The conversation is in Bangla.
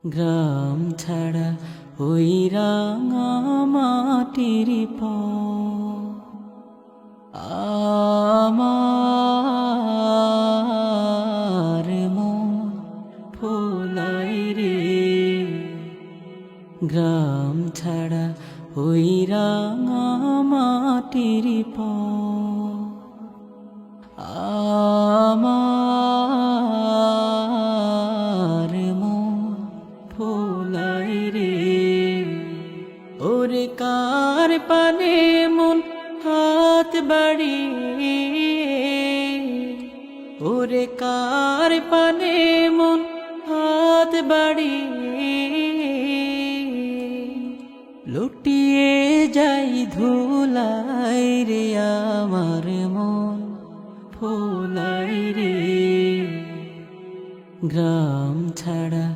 গ্রাম ছাড়া ওই রাঙা মাটির আমার মন ভোলাই রে। গ্রাম ছাড়া ওই রাঙা মাটির আমার মন ভোলাই রে। ওরে কার পানে মন হাত বাড়িয়ে, ওরে কার পানে মন হাত বাড়িয়ে লুটিয়ে যাই ধুলাই রে। আমার মন ভোলাই রে। গ্রাম ছাড়া